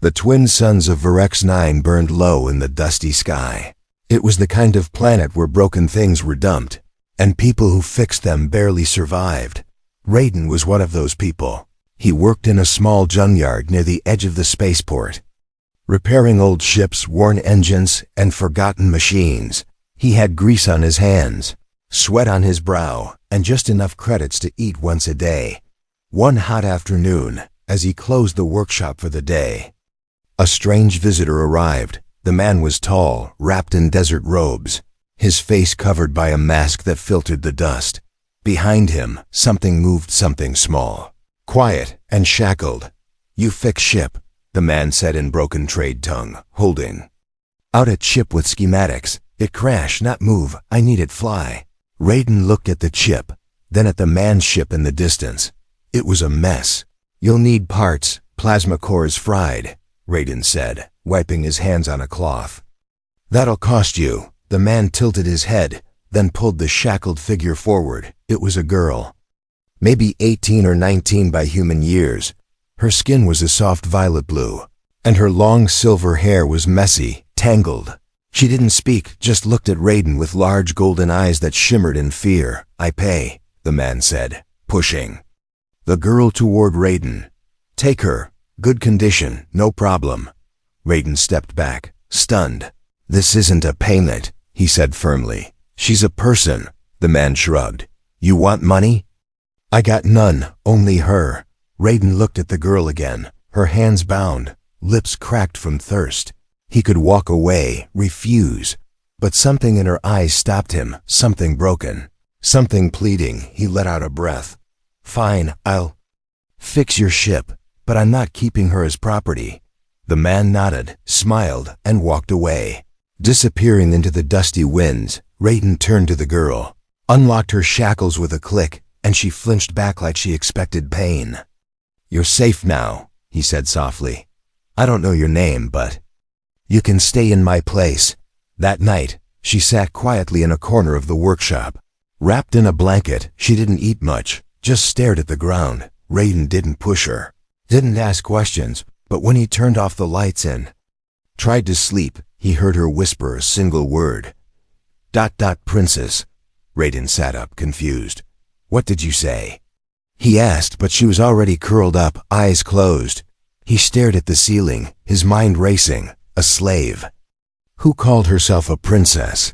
The twin suns of Virex 9 burned low in the dusty sky. It was the kind of planet where broken things were dumped, and people who fixed them barely survived. Raiden was one of those people. He worked in a small junkyard near the edge of the spaceport, repairing old ships, worn engines, and forgotten machines. He had grease on his hands, sweat on his brow, and just enough credits to eat once a day. One hot afternoon, as he closed the workshop for the day, a strange visitor arrived. The man was tall, wrapped in desert robes, his face covered by a mask that filtered the dust. Behind him, something moved, something small, quiet and shackled. "You fix ship," the man said in broken trade tongue, holding out a chip with schematics. "It crash, not move. I need it fly." Raiden looked at the chip, then at the man's ship in the distance. It was a mess. "You'll need parts, plasma cores fried," Raiden said, wiping his hands on a cloth. "That'll cost you." The man tilted his head, then pulled the shackled figure forward. It was a girl, maybe 18 or 19 by human years. Her skin was a soft violet blue, and her long silver hair was messy, tangled. She didn't speak, just looked at Raiden with large golden eyes that shimmered in fear. "I pay," the man said, pushing the girl toward Raiden. "Take her. Good condition, no problem." Raiden stepped back, stunned. "This isn't a payment," he said firmly. "She's a person." The man shrugged. "You want money?" "I got none, only her." Raiden looked at the girl again, her hands bound, lips cracked from thirst. He could walk away, refuse, but something in her eyes stopped him, something broken, something pleading. He let out a breath. "Fine, I'll fix your ship, but I'm not keeping her as property." The man nodded, smiled, and walked away. Disappearing into the dusty winds, Raiden turned to the girl, unlocked her shackles with a click, and she flinched back like she expected pain. "You're safe now," he said softly. "I don't know your name, but you can stay in my place." That night, she sat quietly in a corner of the workshop. Wrapped in a blanket, she didn't eat much, just stared at the ground. Raiden didn't push her, didn't ask questions, but when he turned off the lights and tried to sleep, he heard her whisper a single word. Princess." Raiden sat up, confused. "What did you say?" he asked, but she was already curled up, eyes closed. He stared at the ceiling, his mind racing. A slave. Who called herself a princess?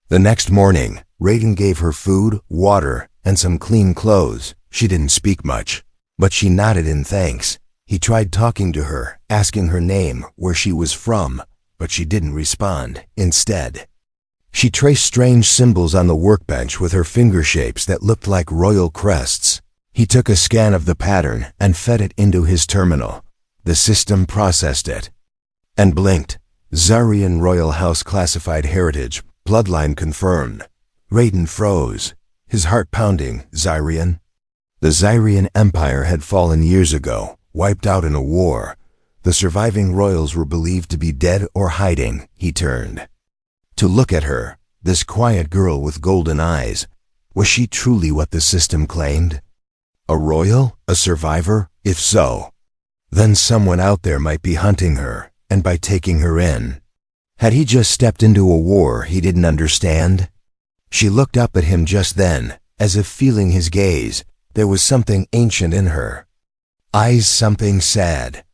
The next morning, Raiden gave her food, water, and some clean clothes. She didn't speak much, but she nodded in thanks. He tried talking to her, asking her name, where she was from, but she didn't respond. Instead, she traced strange symbols on the workbench with her finger shapes that looked like royal crests. He took a scan of the pattern and fed it into his terminal. The system processed it and blinked. Zarian Royal House Classified Heritage, bloodline confirmed. Raiden froze, his heart pounding. Zarian? The Zarian Empire had fallen years ago, wiped out in a war. The surviving royals were believed to be dead or hiding. He turned to look at her, this quiet girl with golden eyes. Was she truly what the system claimed? A royal? A survivor? If so, then someone out there might be hunting her, and by taking her in, had he just stepped into a war he didn't understand? She looked up at him just then, as if feeling his gaze. There was something ancient in her eyes, something sad,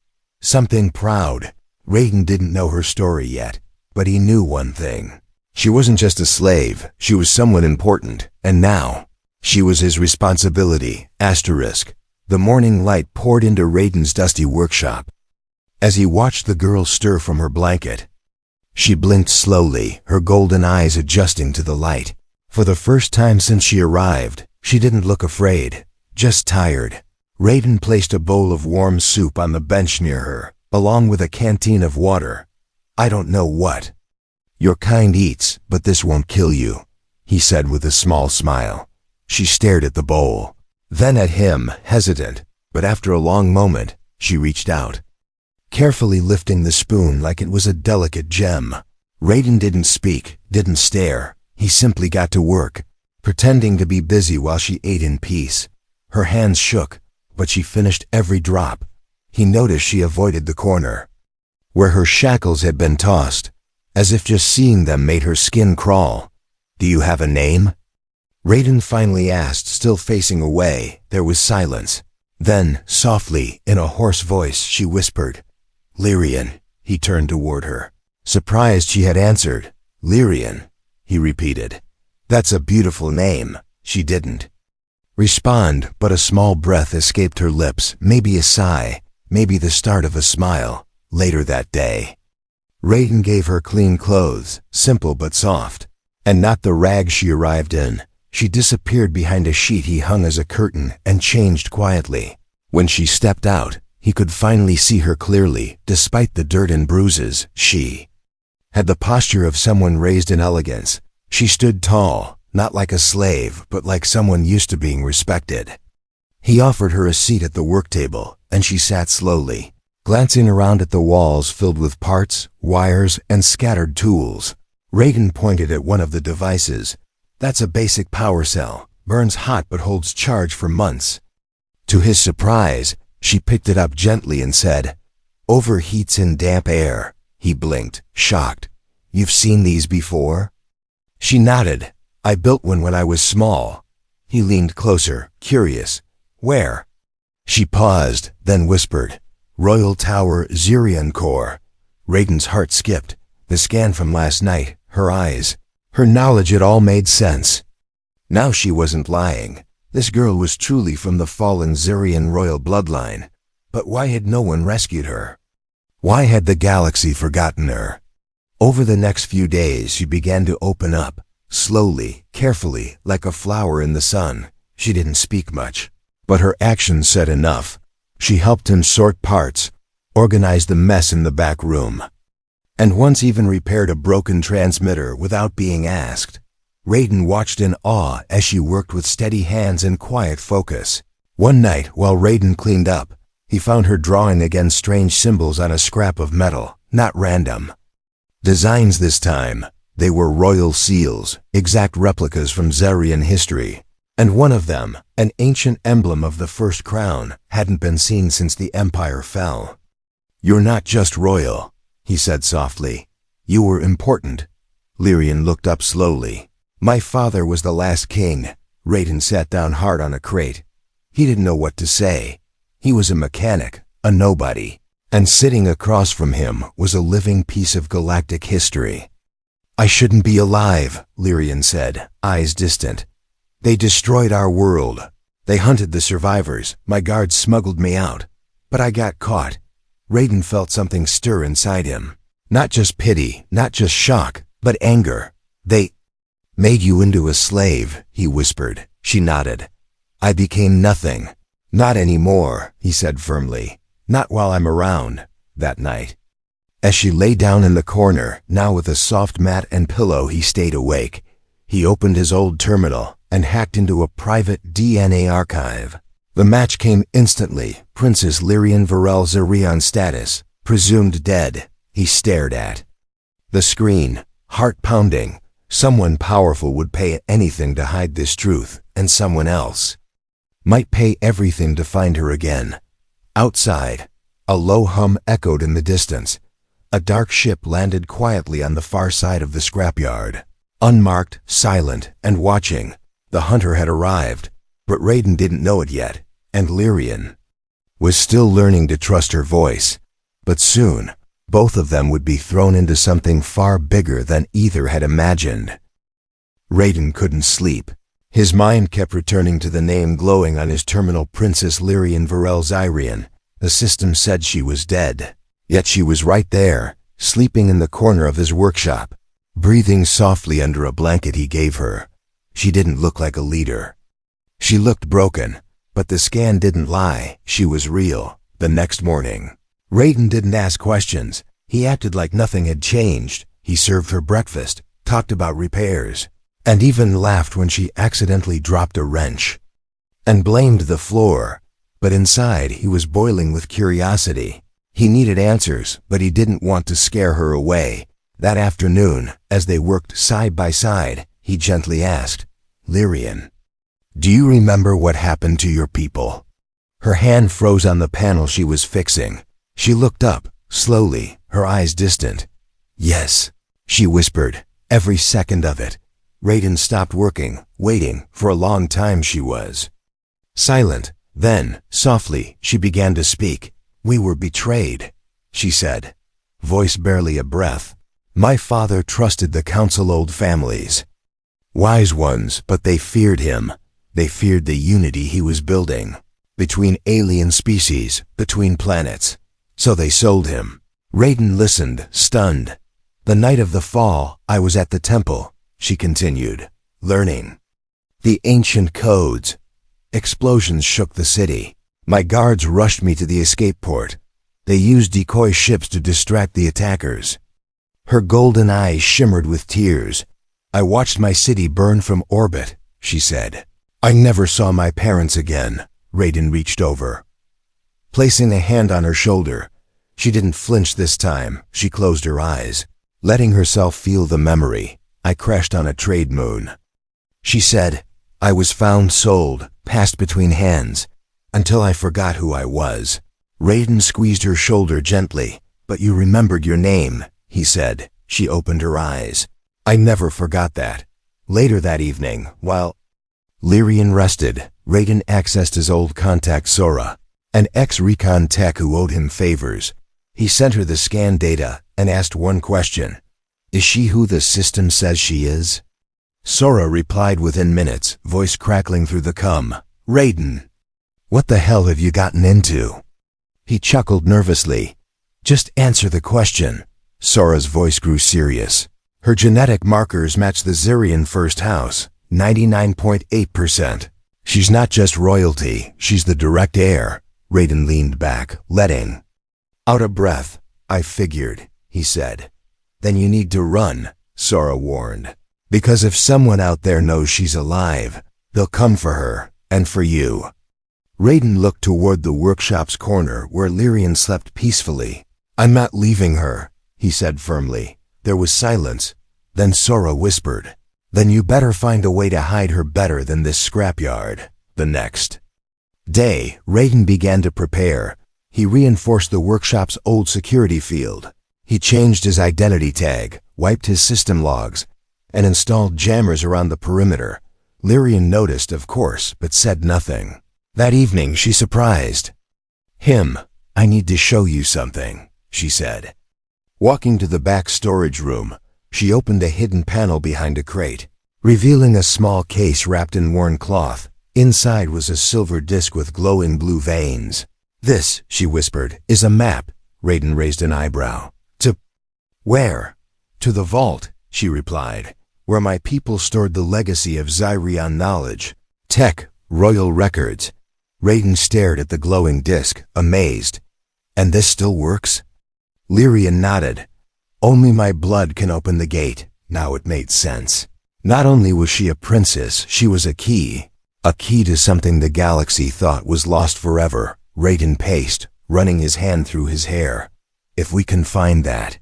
something proud. Raiden didn't know her story yet, but he knew one thing. She wasn't just a slave, she was someone important, and now, she was his responsibility. The morning light poured into Raiden's dusty workshop. As he watched the girl stir from her blanket, she blinked slowly, her golden eyes adjusting to the light. For the first time since she arrived, she didn't look afraid, just tired. Raiden placed a bowl of warm soup on the bench near her, along with a canteen of water. "I don't know what your kind eats, but this won't kill you," he said with a small smile. She stared at the bowl, then at him, hesitant, but after a long moment, she reached out, carefully lifting the spoon like it was a delicate gem. Raiden didn't speak, didn't stare. He simply got to work, pretending to be busy while she ate in peace. Her hands shook, but she finished every drop. He noticed she avoided the corner, where her shackles had been tossed, as if just seeing them made her skin crawl. "Do you have a name?" Raiden finally asked, still facing away. There was silence. Then, softly, in a hoarse voice, she whispered, "Lyrian." He turned toward her. Surprised she had answered. "Lyrian," he repeated. "That's a beautiful name." She didn't respond, but a small breath escaped her lips, maybe a sigh, maybe the start of a smile. Later that day, Raiden gave her clean clothes, simple but soft, and not the rags she arrived in. She disappeared behind a sheet he hung as a curtain and changed quietly. When she stepped out, he could finally see her clearly, despite the dirt and bruises. She had the posture of someone raised in elegance. She stood tall, not like a slave, but like someone used to being respected. He offered her a seat at the work table, and she sat slowly, glancing around at the walls filled with parts, wires, and scattered tools. Raiden pointed at one of the devices. "That's a basic power cell. Burns hot but holds charge for months." To his surprise, she picked it up gently and said, "Overheats in damp air." He blinked, shocked. "You've seen these before?" She nodded. "I built one when I was small." He leaned closer, curious. "Where?" She paused, then whispered, "Royal Tower, Zirion Core." Raiden's heart skipped. The scan from last night, her eyes, her knowledge, it all made sense. Now she wasn't lying. This girl was truly from the fallen Zirion royal bloodline. But why had no one rescued her? Why had the galaxy forgotten her? Over the next few days she began to open up, slowly, carefully, like a flower in the sun. She didn't speak much, but her actions said enough. She helped him sort parts, organized the mess in the back room, and once even repaired a broken transmitter without being asked. Raiden watched in awe as she worked with steady hands and quiet focus. One night, while Raiden cleaned up, he found her drawing again strange symbols on a scrap of metal, not random designs this time. They were royal seals, exact replicas from Zarian history. And one of them, an ancient emblem of the first crown, hadn't been seen since the empire fell. "You're not just royal," he said softly. "You were important." Lyrian looked up slowly. "My father was the last king." Raiden sat down hard on a crate. He didn't know what to say. He was a mechanic, a nobody. And sitting across from him was a living piece of galactic history. "I shouldn't be alive," Lyrian said, eyes distant. "They destroyed our world. They hunted the survivors. My guards smuggled me out. But I got caught." Raiden felt something stir inside him. Not just pity, not just shock, but anger. "They made you into a slave," he whispered. She nodded. "I became nothing." "Not anymore," he said firmly. "Not while I'm around." That night, as she lay down in the corner, now with a soft mat and pillow, he stayed awake. He opened his old terminal and hacked into a private DNA archive. The match came instantly. Princess Lyrian Varel Zarion status, presumed dead. He stared at the screen, heart pounding. Someone powerful would pay anything to hide this truth, and someone else might pay everything to find her again. Outside, a low hum echoed in the distance. A dark ship landed quietly on the far side of the scrapyard. Unmarked, silent, and watching, the hunter had arrived. But Raiden didn't know it yet, and Lyrian was still learning to trust her voice. But soon, both of them would be thrown into something far bigger than either had imagined. Raiden couldn't sleep. His mind kept returning to the name glowing on his terminal, Princess Lyrian Varel Zarion. The system said she was dead. Yet she was right there, sleeping in the corner of his workshop, breathing softly under a blanket he gave her. She didn't look like a leader. She looked broken, but the scan didn't lie. She was real. The next morning, Raiden didn't ask questions. He acted like nothing had changed. He served her breakfast, talked about repairs, and even laughed when she accidentally dropped a wrench and blamed the floor. But inside, he was boiling with curiosity. He needed answers, but he didn't want to scare her away. That afternoon, as they worked side by side, he gently asked, "Lyrian, do you remember what happened to your people?" Her hand froze on the panel she was fixing. She looked up, slowly, her eyes distant. Yes, she whispered, every second of it. Raiden stopped working, waiting. For a long time she was silent. Then, softly, she began to speak. We were betrayed, she said, voice barely a breath. My father trusted the council, old families, wise ones, but they feared him. They feared the unity he was building between alien species, between planets. So they sold him. Raiden listened, stunned. The night of the fall, I was at the temple, she continued, learning the ancient codes. Explosions shook the city. My guards rushed me to the escape port. They used decoy ships to distract the attackers. Her golden eyes shimmered with tears. I watched my city burn from orbit, she said. I never saw my parents again. Raiden reached over, placing a hand on her shoulder. She didn't flinch this time. She closed her eyes, letting herself feel the memory. I crashed on a trade moon, she said. I was found, sold, passed between hands, until I forgot who I was. Raiden squeezed her shoulder gently. But you remembered your name, he said. She opened her eyes. I never forgot that. Later that evening, while Lyrian rested, Raiden accessed his old contact Sora, an ex-recon tech who owed him favors. He sent her the scan data and asked one question. Is she who the system says she is? Sora replied within minutes, voice crackling through the cum. Raiden, what the hell have you gotten into? He chuckled nervously. Just answer the question. Sora's voice grew serious. Her genetic markers match the Zirian first house, 99.8%. She's not just royalty, she's the direct heir. Raiden leaned back, letting out a breath. I figured, he said. Then you need to run, Sora warned. Because if someone out there knows she's alive, they'll come for her, and for you. Raiden looked toward the workshop's corner where Lyrian slept peacefully. I'm not leaving her, he said firmly. There was silence. Then Sora whispered, then you better find a way to hide her better than this scrapyard. The next day, Raiden began to prepare. He reinforced the workshop's old security field. He changed his identity tag, wiped his system logs, and installed jammers around the perimeter. Lyrian noticed, of course, but said nothing. That evening she surprised him. I need to show you something, she said. Walking to the back storage room, she opened a hidden panel behind a crate, revealing a small case wrapped in worn cloth. Inside was a silver disc with glowing blue veins. This, she whispered, is a map. Raiden raised an eyebrow. To where? To the vault, she replied, where my people stored the legacy of Zyrian knowledge, tech, royal records. Raiden stared at the glowing disc, amazed. And this still works? Lyrian nodded. Only my blood can open the gate. Now it made sense. Not only was she a princess, she was a key to something the galaxy thought was lost forever. Raiden paced, running his hand through his hair. If we can find that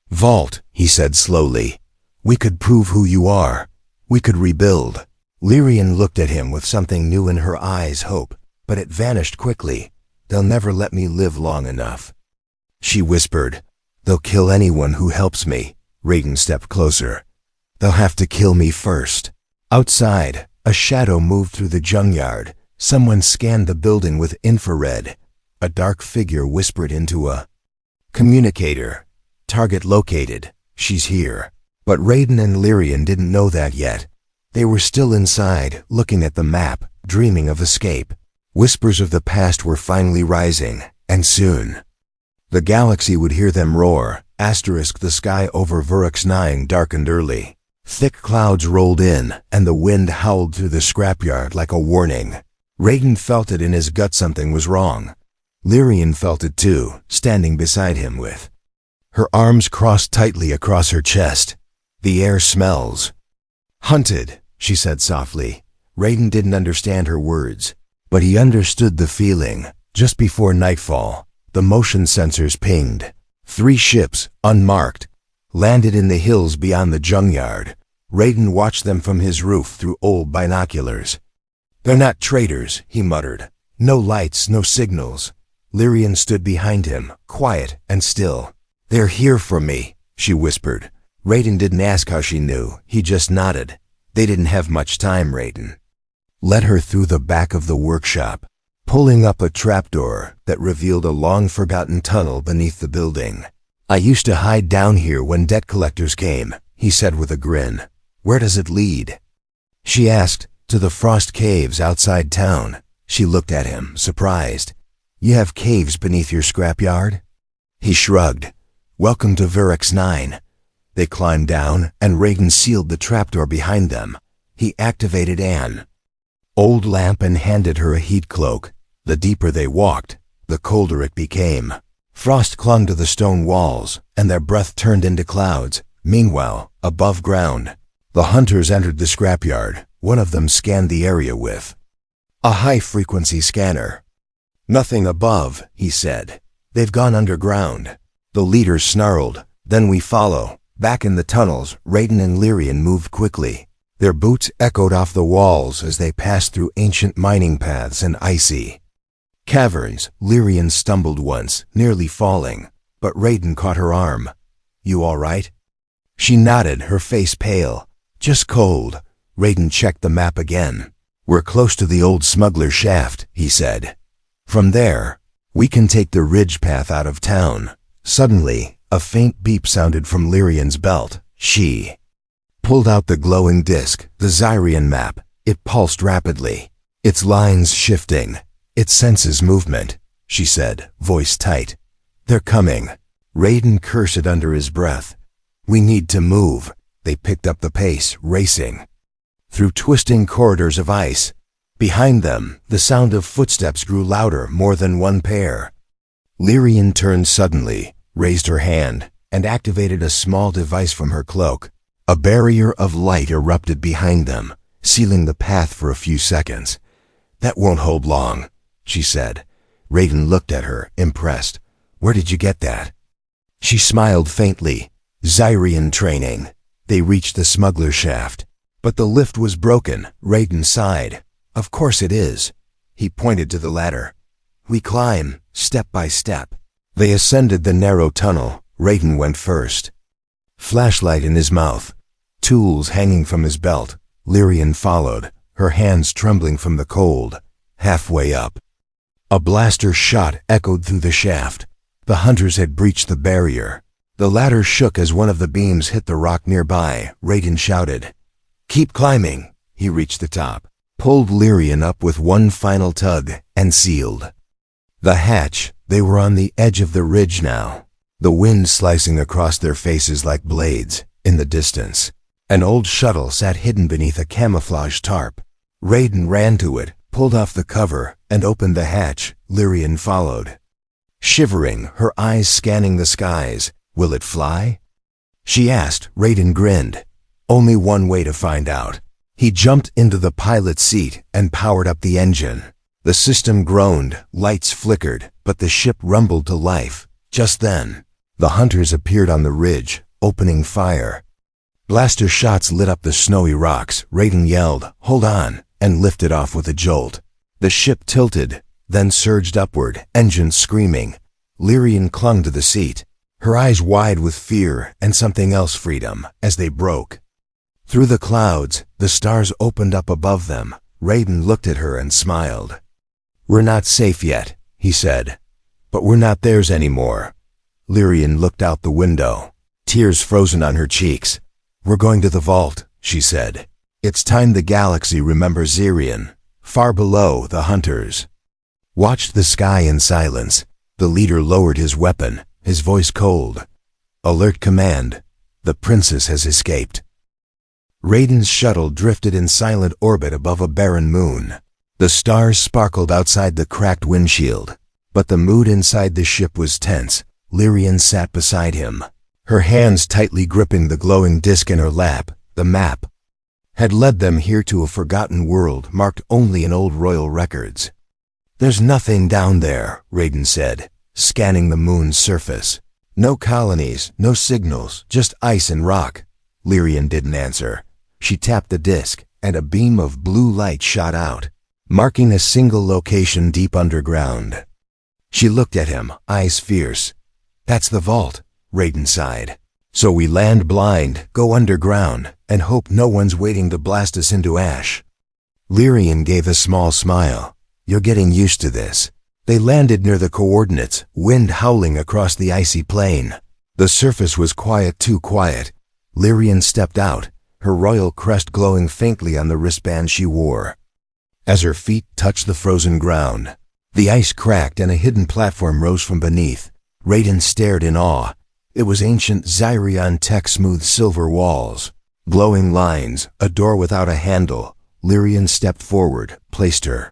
vault, he said slowly, we could prove who you are. We could rebuild. Lyrian looked at him with something new in her eyes, hope, but it vanished quickly. They'll never let me live long enough, she whispered. They'll kill anyone who helps me. Raiden stepped closer. They'll have to kill me first. Outside, a shadow moved through the junkyard. Someone scanned the building with infrared. A dark figure whispered into a communicator. Target located. She's here. But Raiden and Lyrian didn't know that yet. They were still inside, looking at the map, dreaming of escape. Whispers of the past were finally rising, and soon the galaxy would hear them roar. Asterisk, the sky over Verix 9 darkened early. Thick clouds rolled in, and the wind howled through the scrapyard like a warning. Raiden felt it in his gut, something was wrong. Lyrian felt it too, standing beside him with her arms crossed tightly across her chest. The air smells hunted, she said softly. Raiden didn't understand her words, but he understood the feeling. Just before nightfall, the motion sensors pinged. 3 ships, unmarked, landed in the hills beyond the junkyard. Raiden watched them from his roof through old binoculars. They're not traitors, he muttered. No lights, no signals. Lyrian stood behind him, quiet and still. "They're here for me," she whispered. Raiden didn't ask how she knew, he just nodded. They didn't have much time, Raiden led her through the back of the workshop, pulling up a trapdoor that revealed a long-forgotten tunnel beneath the building. "I used to hide down here when debt collectors came," he said with a grin. "Where does it lead?" She asked. "To the frost caves outside town." She looked at him, surprised. "You have caves beneath your scrapyard?" He shrugged. "Welcome to Virex 9. They climbed down, and Raiden sealed the trapdoor behind them. He activated an old lamp and handed her a heat cloak. The deeper they walked, the colder it became. Frost clung to the stone walls, and their breath turned into clouds. Meanwhile, above ground, the hunters entered the scrapyard. One of them scanned the area with a high-frequency scanner. "Nothing above," he said. "They've gone underground." The leader snarled. "Then we follow." Back in the tunnels, Raiden and Lyrian moved quickly. Their boots echoed off the walls as they passed through ancient mining paths and icy caverns. Lyrian stumbled once, nearly falling, but Raiden caught her arm. "You all right?" She nodded, her face pale. "Just cold." Raiden checked the map again. "We're close to the old smuggler shaft," he said. "From there, we can take the ridge path out of town." Suddenly, a faint beep sounded from Lyrian's belt. She pulled out the glowing disc, the Zyrian map. It pulsed rapidly, its lines shifting. "It senses movement," she said, voice tight. "They're coming." Raiden cursed under his breath. "We need to move." They picked up the pace, racing through twisting corridors of ice. Behind them, the sound of footsteps grew louder, more than one pair. Lyrian turned suddenly, raised her hand, and activated a small device from her cloak. A barrier of light erupted behind them, sealing the path for a few seconds. "That won't hold long," she said. Raiden looked at her, impressed. "Where did you get that?" She smiled faintly. "Zyrian training." They reached the smuggler shaft. But the lift was broken. Raiden sighed. "Of course it is." He pointed to the ladder. "We climb, step by step." They ascended the narrow tunnel. Raiden went first, flashlight in his mouth, tools hanging from his belt. Lyrian followed, her hands trembling from the cold. Halfway up, a blaster shot echoed through the shaft. The hunters had breached the barrier. The ladder shook as one of the beams hit the rock nearby. Raiden shouted, "Keep climbing." He reached the top, pulled Lyrian up with one final tug, and sealed the hatch. They were on the edge of the ridge now, the wind slicing across their faces like blades. In the distance, an old shuttle sat hidden beneath a camouflage tarp. Raiden ran to it, pulled off the cover, and opened the hatch. Lyrian followed, shivering, her eyes scanning the skies. "Will it fly?" she asked. Raiden grinned. "Only one way to find out." He jumped into the pilot's seat and powered up the engine. The system groaned, lights flickered, but the ship rumbled to life. Just then, the hunters appeared on the ridge, opening fire. Blaster shots lit up the snowy rocks. Raiden yelled, "Hold on," and lifted off with a jolt. The ship tilted, then surged upward, engines screaming. Lyrian clung to the seat, her eyes wide with fear and something else, freedom, as they broke through the clouds. The stars opened up above them. Raiden looked at her and smiled. "We're not safe yet," he said, "but we're not theirs anymore." Lyrian looked out the window, tears frozen on her cheeks. "We're going to the vault," she said. "It's time the galaxy remembers Zyrian." Far below, the hunters watched the sky in silence. The leader lowered his weapon, his voice cold. "Alert command. The princess has escaped." Raiden's shuttle drifted in silent orbit above a barren moon. The stars sparkled outside the cracked windshield, but the mood inside the ship was tense. Lyrian sat beside him, her hands tightly gripping the glowing disc in her lap. The map had led them here to a forgotten world marked only in old royal records. "There's nothing down there," Raiden said, scanning the moon's surface. "No colonies, no signals, just ice and rock." Lyrian didn't answer. She tapped the disc, and a beam of blue light shot out, marking a single location deep underground. She looked at him, eyes fierce. That's the vault, Raiden sighed. So we land blind, go underground, and hope no one's waiting to blast us into ash. Lyrian gave a small smile. You're getting used to this. They landed near the coordinates, wind howling across the icy plain. The surface was quiet, too quiet. Lyrian stepped out, her royal crest glowing faintly on the wristband she wore. As her feet touched the frozen ground, the ice cracked and a hidden platform rose from beneath. Raiden stared in awe. It was ancient Zyrian tech, smooth silver walls, glowing lines, a door without a handle. Lyrian stepped forward, placed her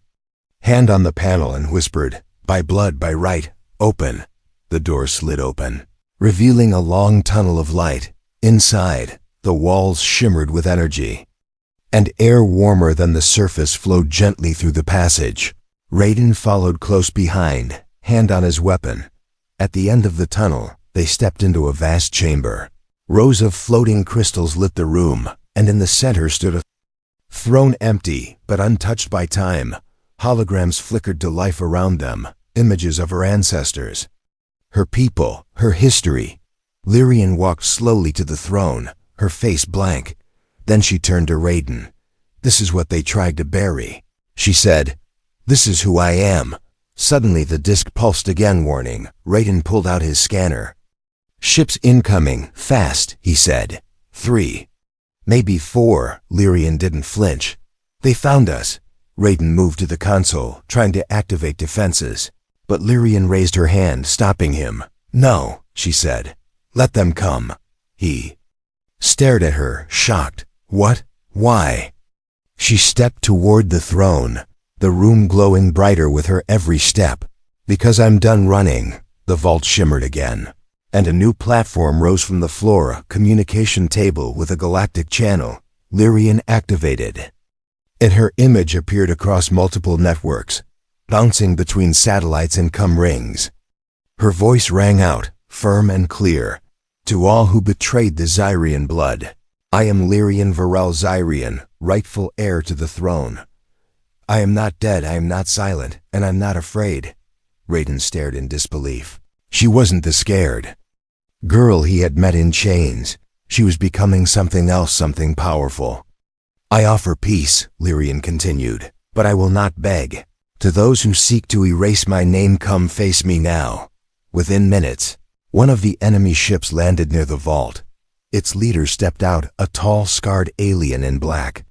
hand on the panel and whispered, by blood, by right, open. The door slid open, revealing a long tunnel of light. Inside, the walls shimmered with energy, and air warmer than the surface flowed gently through the passage. Raiden followed close behind, hand on his weapon. At the end of the tunnel, they stepped into a vast chamber. Rows of floating crystals lit the room, and in the center stood a throne, empty but untouched by time. Holograms flickered to life around them, images of her ancestors, her people, her history. Lyrian walked slowly to the throne, her face blank. Then she turned to Raiden. This is what they tried to bury, she said. This is who I am. Suddenly the disc pulsed again, warning. Raiden pulled out his scanner. Ships incoming, fast, he said. 3. Maybe 4. Lyrian didn't flinch. They found us. Raiden moved to the console, trying to activate defenses. But Lyrian raised her hand, stopping him. No, she said. Let them come. He stared at her, shocked. What? Why? She stepped toward the throne, the room glowing brighter with her every step. Because I'm done running. The vault shimmered again, and a new platform rose from the floor, a communication table with a galactic channel. Lyrian activated it. Her image appeared across multiple networks, bouncing between satellites and rings. Her voice rang out, firm and clear. To all who betrayed the Zyrian blood, I am Lyrian Varel Zyrian, rightful heir to the throne. I am not dead, I am not silent, and I'm not afraid. Raiden stared in disbelief. She wasn't the scared girl he had met in chains. She was becoming something else, something powerful. I offer peace, Lyrian continued, but I will not beg. To those who seek to erase my name, come face me now. Within minutes, one of the enemy ships landed near the vault. Its leader stepped out, a tall, scarred alien in black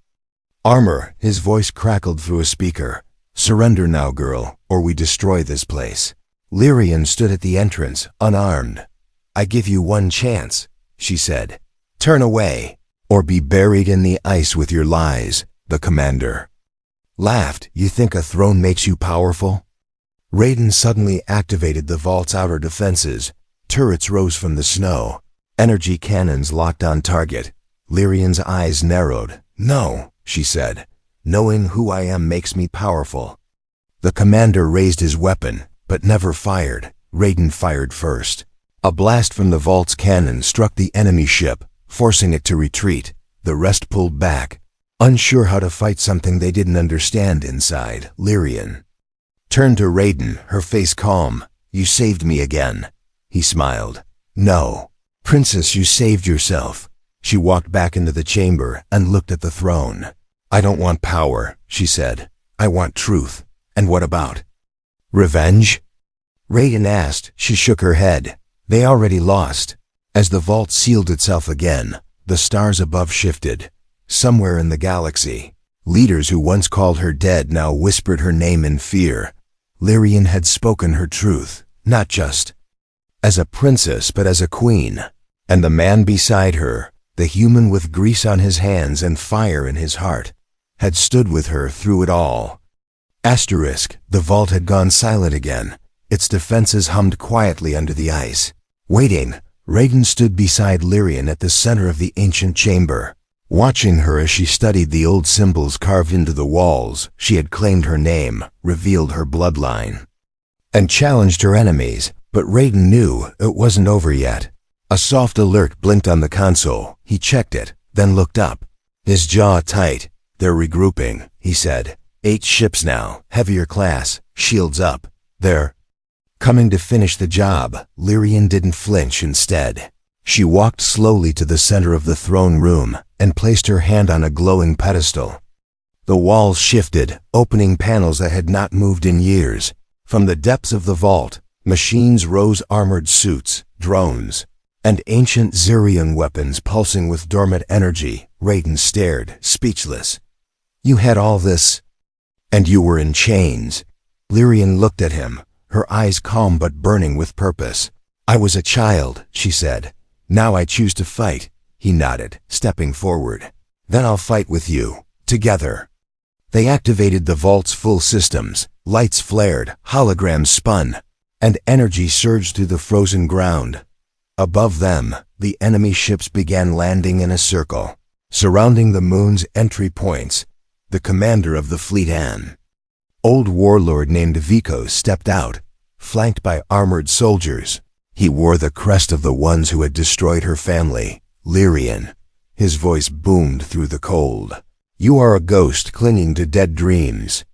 armor. His voice crackled through a speaker. Surrender now, girl, or we destroy this place. Lyrian stood at the entrance, unarmed. I give you one chance, she said. Turn away, or be buried in the ice with your lies. The commander laughed. You think a throne makes you powerful? Raiden suddenly activated the vault's outer defenses. Turrets rose from the snow. Energy cannons locked on target. Lyrian's eyes narrowed. No, she said. Knowing who I am makes me powerful. The commander raised his weapon, but never fired. Raiden fired first. A blast from the vault's cannon struck the enemy ship, forcing it to retreat. The rest pulled back, unsure how to fight something they didn't understand inside. Lyrian turned to Raiden, her face calm. You saved me again. He smiled. No, Princess, you saved yourself. She walked back into the chamber and looked at the throne. I don't want power, she said. I want truth. And what about revenge? Raiden asked. She shook her head. They already lost. As the vault sealed itself again, the stars above shifted. Somewhere in the galaxy, leaders who once called her dead now whispered her name in fear. Lyrian had spoken her truth, not just as a princess but as a queen. And the man beside her, the human with grease on his hands and fire in his heart, had stood with her through it all. Asterisk, the vault had gone silent again. Its defenses hummed quietly under the ice. Waiting, Raiden stood beside Lyrian at the center of the ancient chamber. Watching her as she studied the old symbols carved into the walls, she had claimed her name, revealed her bloodline, and challenged her enemies. But Raiden knew it wasn't over yet. A soft alert blinked on the console. He checked it, then looked up. His jaw tight. They're regrouping, he said. 8 ships now, heavier class, shields up. They're Coming to finish the job, Lyrian didn't flinch. Instead, she walked slowly to the center of the throne room and placed her hand on a glowing pedestal. The walls shifted, opening panels that had not moved in years. From the depths of the vault, machines rose, armored suits, drones, and ancient Xerian weapons pulsing with dormant energy. Raiden stared, speechless. "You had all this, and you were in chains." Lyrian looked at him, her eyes calm but burning with purpose. "I was a child," she said. "Now I choose to fight." He nodded, stepping forward. "Then I'll fight with you, together." They activated the vault's full systems. Lights flared, holograms spun, and energy surged through the frozen ground. Above them, the enemy ships began landing in a circle, surrounding the moon's entry points. The commander of the fleet, an old warlord named Vikos, stepped out, flanked by armored soldiers. He wore the crest of the ones who had destroyed her family, Lyrian. His voice boomed through the cold. "You are a ghost clinging to dead dreams.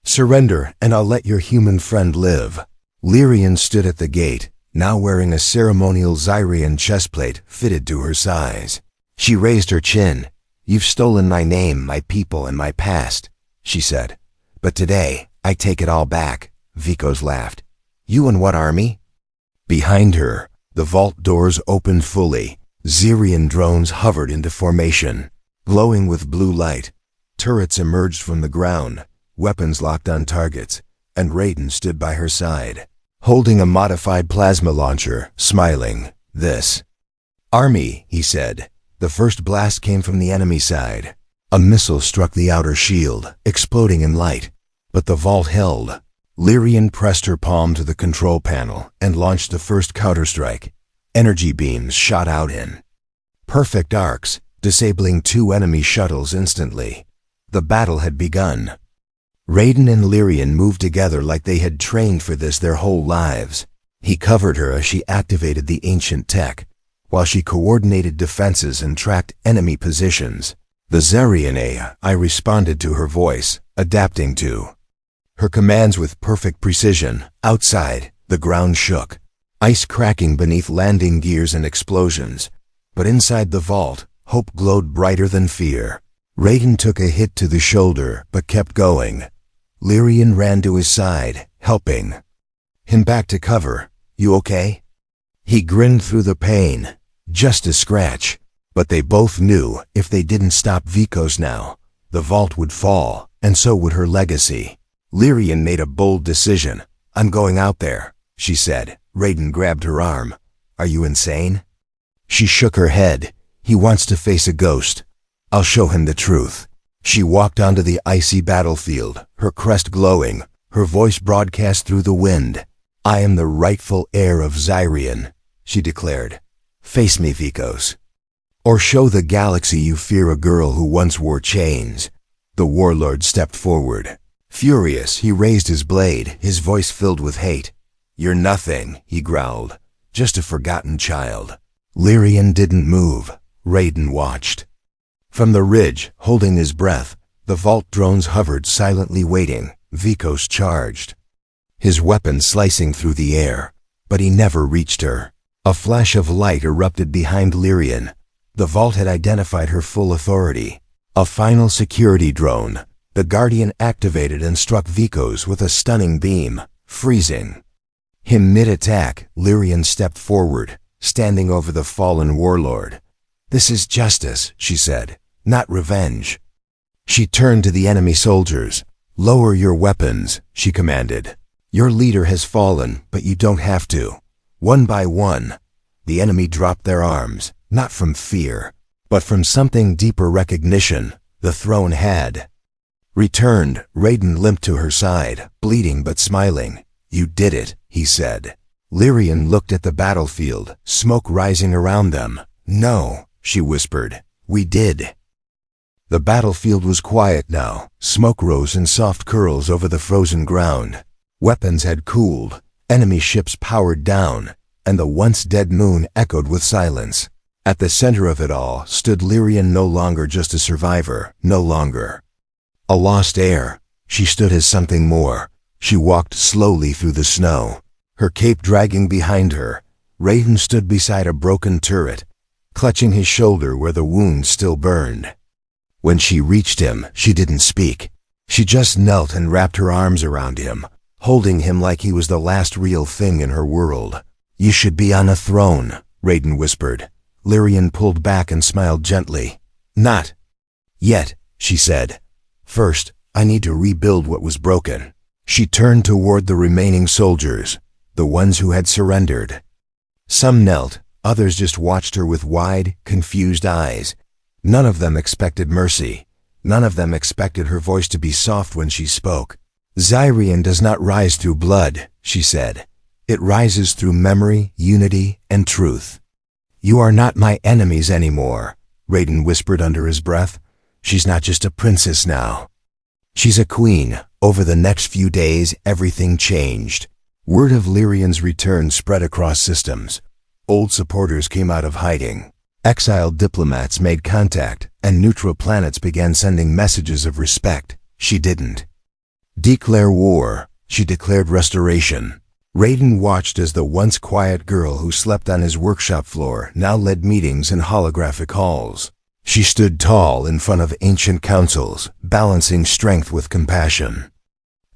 Surrender, and I'll let your human friend live." Lyrian stood at the gate, now wearing a ceremonial Xerian chestplate fitted to her size. She raised her chin. "You've stolen my name, my people, and my past," she said. "But today, I take it all back." Vikos laughed. "You and what army?" Behind her, the vault doors opened fully. Xerian drones hovered into formation, glowing with blue light. Turrets emerged from the ground, weapons locked on targets, and Raiden stood by her side, holding a modified plasma launcher, smiling. "This army," he said. The first blast came from the enemy side. A missile struck the outer shield, exploding in light, but the vault held. Lyrian pressed her palm to the control panel and launched the first counterstrike. Energy beams shot out in perfect arcs, disabling 2 enemy shuttles instantly. The battle had begun. Raiden and Lyrian moved together like they had trained for this their whole lives. He covered her as she activated the ancient tech, while she coordinated defenses and tracked enemy positions. The Xerian AI responded to her voice, adapting to her commands with perfect precision. Outside, the ground shook, ice cracking beneath landing gears and explosions. But inside the vault, hope glowed brighter than fear. Raiden took a hit to the shoulder, but kept going. Lyrian ran to his side, helping him back to cover. "You okay?" He grinned through the pain. "Just a scratch." But they both knew if they didn't stop Vikos now, the vault would fall, and so would her legacy. Lyrian made a bold decision. "I'm going out there," she said. Raiden grabbed her arm. "Are you insane?" She shook her head. "He wants to face a ghost. I'll show him the truth." She walked onto the icy battlefield, her crest glowing, her voice broadcast through the wind. "I am the rightful heir of Xerian," she declared. "Face me, Vikos, or show the galaxy you fear a girl who once wore chains." The warlord stepped forward. Furious, he raised his blade, his voice filled with hate. "You're nothing," he growled. "Just a forgotten child." Lyrian didn't move. Raiden watched. From the ridge, holding his breath, the vault drones hovered silently waiting. Vikos charged, his weapon slicing through the air, but he never reached her. A flash of light erupted behind Lyrian. The vault had identified her full authority. A final security drone, the Guardian, activated and struck Vikos with a stunning beam, freezing him mid-attack. Lyrian stepped forward, standing over the fallen warlord. "This is justice," she said, "not revenge." She turned to the enemy soldiers. "Lower your weapons," she commanded. "Your leader has fallen, but you don't have to." One by one, the enemy dropped their arms, not from fear, but from something deeper: recognition. The throne had returned. Raiden limped to her side, bleeding but smiling. "You did it," he said. Lyrian looked at the battlefield, smoke rising around them. "No," she whispered, "we did." The battlefield was quiet now. Smoke rose in soft curls over the frozen ground. Weapons had cooled, enemy ships powered down, and the once dead moon echoed with silence. At the center of it all stood Lyrian, no longer just a survivor, no longer a lost heir. She stood as something more. She walked slowly through the snow, her cape dragging behind her. Raiden stood beside a broken turret, clutching his shoulder where the wound still burned. When she reached him, she didn't speak. She just knelt and wrapped her arms around him, holding him like he was the last real thing in her world. "You should be on a throne," Raiden whispered. Lyrian pulled back and smiled gently. "Not yet," she said. "First, I need to rebuild what was broken." She turned toward the remaining soldiers, the ones who had surrendered. Some knelt, others just watched her with wide, confused eyes. None of them expected mercy. None of them expected her voice to be soft when she spoke. "Zyrian does not rise through blood," she said. "It rises through memory, unity, and truth." "You are not my enemies anymore," Raiden whispered under his breath. "She's not just a princess now. She's a queen." Over the next few days, everything changed. Word of Lyrian's return spread across systems. Old supporters came out of hiding. Exiled diplomats made contact, and neutral planets began sending messages of respect. She didn't declare war. She declared restoration. Raiden watched as the once quiet girl who slept on his workshop floor now led meetings in holographic halls. She stood tall in front of ancient councils, balancing strength with compassion.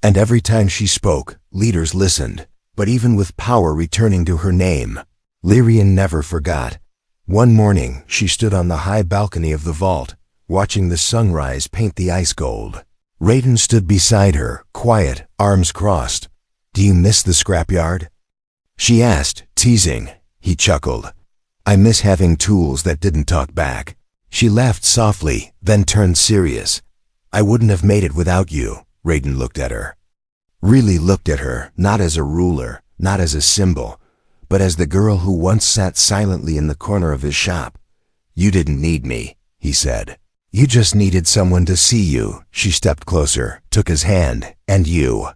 And every time she spoke, leaders listened. But even with power returning to her name, Lyrian never forgot. One morning, she stood on the high balcony of the vault, watching the sunrise paint the ice gold. Raiden stood beside her, quiet, arms crossed. "Do you miss the scrapyard?" she asked, teasing. He chuckled. "I miss having tools that didn't talk back." She laughed softly, then turned serious. "I wouldn't have made it without you." Raiden looked at her. Really looked at her, not as a ruler, not as a symbol, but as the girl who once sat silently in the corner of his shop. "You didn't need me," he said. "You just needed someone to see you." She stepped closer, took his hand, "And you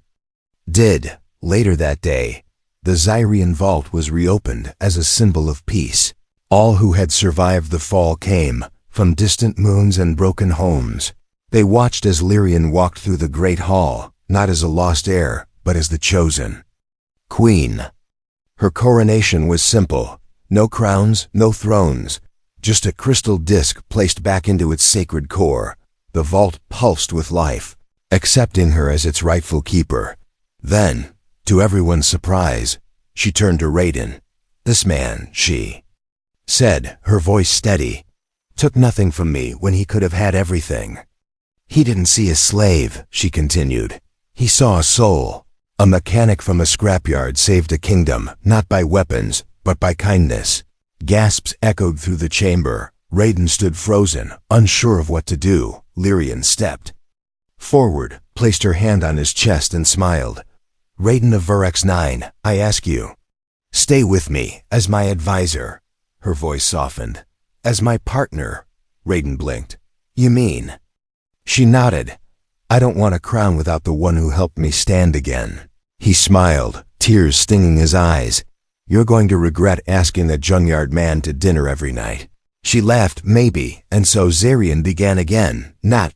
did." Later that day, the Zyrian vault was reopened as a symbol of peace. All who had survived the fall came, from distant moons and broken homes. They watched as Lyrian walked through the great hall, not as a lost heir, but as the chosen queen. Her coronation was simple. No crowns, no thrones, just a crystal disk placed back into its sacred core. The vault pulsed with life, accepting her as its rightful keeper. Then, to everyone's surprise, she turned to Raiden. "This man," she said, her voice steady, "took nothing from me when he could have had everything." "He didn't see a slave," she continued. "He saw a soul. A mechanic from a scrapyard saved a kingdom, not by weapons, but by kindness." Gasps echoed through the chamber. Raiden stood frozen, unsure of what to do. Lyrian stepped forward, placed her hand on his chest and smiled. "Raiden of Verx 9, I ask you, stay with me, as my advisor." Her voice softened. "As my partner." Raiden blinked. "You mean?" She nodded. "I don't want a crown without the one who helped me stand again." He smiled, tears stinging his eyes. "You're going to regret asking the junkyard man to dinner every night." She laughed, "Maybe," and so Zyrian began again, not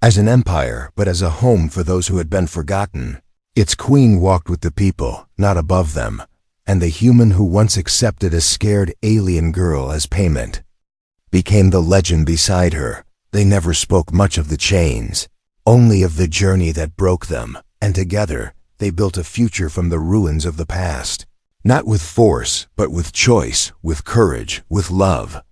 as an empire, but as a home for those who had been forgotten. Its queen walked with the people, not above them, and the human who once accepted a scared alien girl as payment became the legend beside her. They never spoke much of the chains, only of the journey that broke them, and together they built a future from the ruins of the past. Not with force, but with choice, with courage, with love.